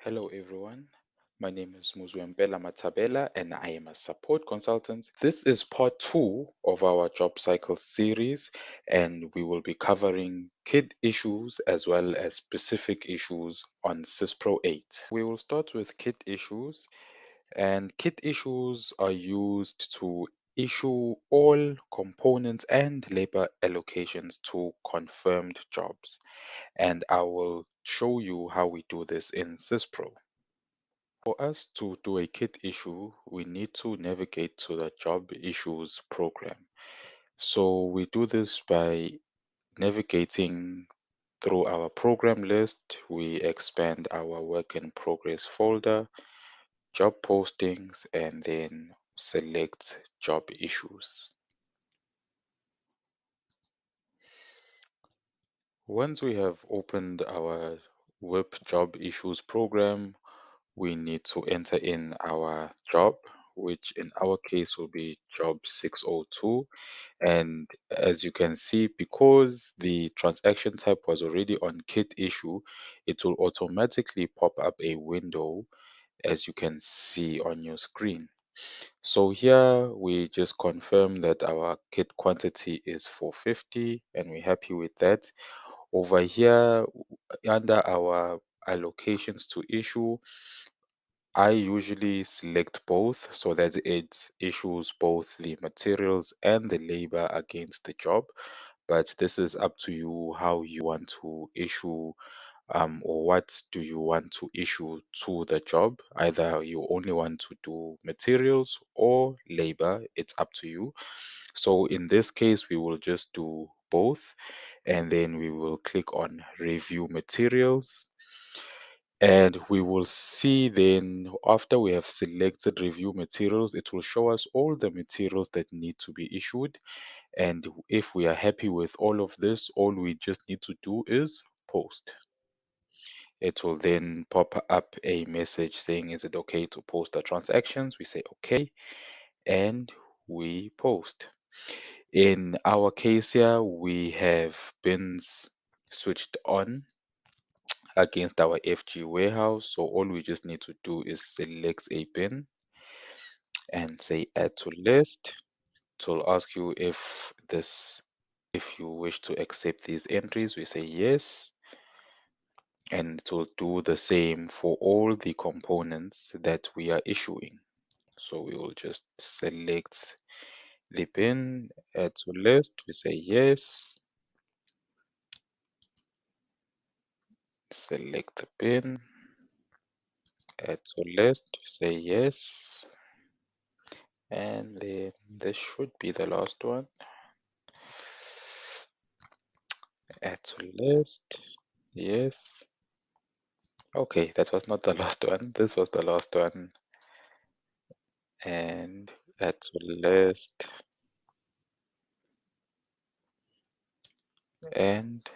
Hello, everyone. My name is Muzwembela Matabela, and I am a support consultant. This is part two of our job cycle series, and we will be covering kid issues as well as specific issues on CISPRO 8. We will start with kid issues, and kit issues are used to issue all components and labor allocations to confirmed jobs. And I will show you how we do this in CISPRO. For us to do a kit issue, we need to navigate to the job issues program. So we do this by navigating through our program list. We expand our work in progress folder, job postings, and then select job issues. Once we have opened our WIP job issues program, we need to enter in our job, which in our case will be job 602. And as you can see, because the transaction type was already on kit issue, it will automatically pop up a window as you can see on your screen. So here we just confirm that our kit quantity is 450 and we're happy with that. Over here, under our allocations to issue, I usually select both so that it issues both the materials and the labor against the job. But this is up to you how you want to issue or what do you want to issue to the job. Either you only want to do materials or labor, it's up to you. So in this case, we will just do both and then we will click on review materials and we will see then after we have selected review materials, it will show us all the materials that need to be issued. And if we are happy with all of this, all we just need to do is post. It will then pop up a message saying, is it okay to post the transactions? We say okay, and we post. In our case here, we have bins switched on against our FG warehouse. So all we just need to do is select a bin and say add to list. It will ask you if you wish to accept these entries. We say yes, and it will do the same for all the components that we are issuing. So we will just select the bin, add to list. We say yes, select the bin, add to list. We say yes, and then this should be the last one. Add to list. Yes. Okay, that was not the last one. This was the last one. And add to list. And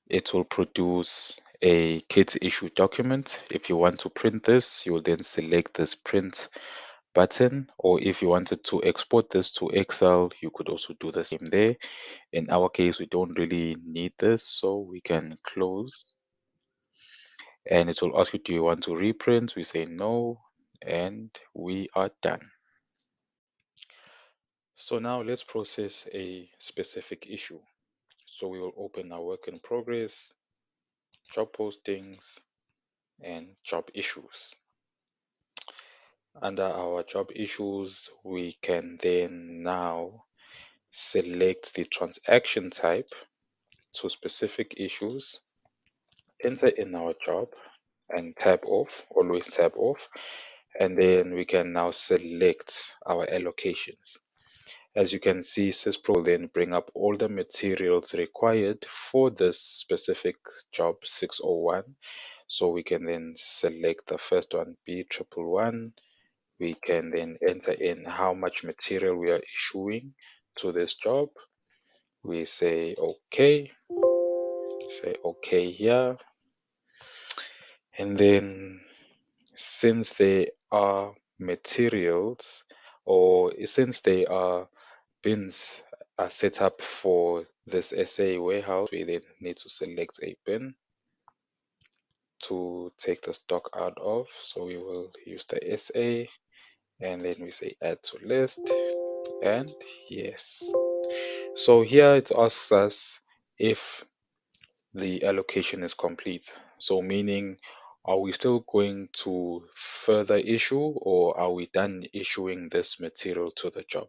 it will produce a kit issue document. If you want to print this, you'll then select this print button, or if you wanted to export this to Excel, you could also do the same there. In our case, we don't really need this, so we can close and it will ask you, do you want to reprint? We say no, and we are done. So now let's process a specific issue. So we will open our work in progress, job postings, and job issues. Under our job issues, we can then now select the transaction type to specific issues, enter in our job, and tab off, always tab off, and then we can now select our allocations. As you can see, CISPRO will then bring up all the materials required for this specific job 601. So we can then select the first one, B111. We can then enter in how much material we are issuing to this job. We say okay here. And then since they are materials or since they are bins are set up for this SA warehouse, we then need to select a bin to take the stock out of, so we will use the SA, and then we say add to list, and yes. So here it asks us if the allocation is complete. So meaning, are we still going to further issue, or are we done issuing this material to the job?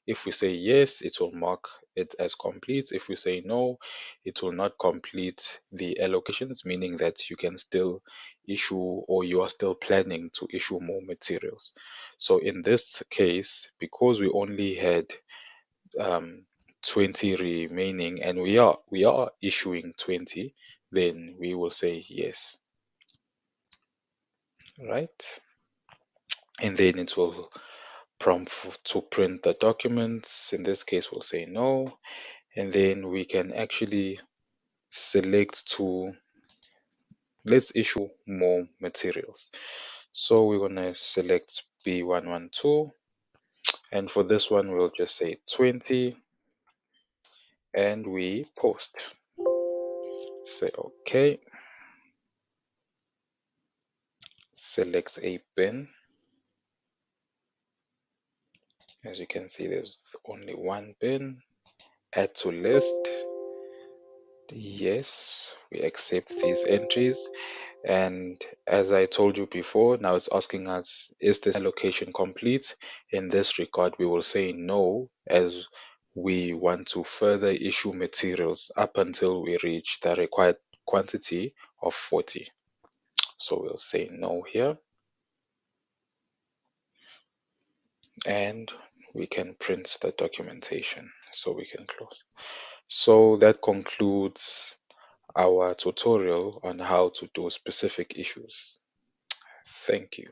If we say yes, it will mark it as complete. If we say no, it will not complete the allocations, meaning that you can still issue, or you are still planning to issue more materials. So in this case, because we only had um, 20 remaining, and we are issuing 20, then we will say yes, right? And then it will prompt to print the documents. In this case, we'll say no, and then we can actually select to, let's issue more materials. So we're gonna select B112, and for this one we'll just say 20, and we post. Say okay, select a bin. As you can see, there's only one bin. Add to list. Yes, we accept these entries. And as I told you before, now it's asking us, is this allocation complete? In this regard, we will say no, as we want to further issue materials up until we reach the required quantity of 40. So we'll say no here, and we can print the documentation. So we can close. So that concludes our tutorial on how to do specific issues. Thank you.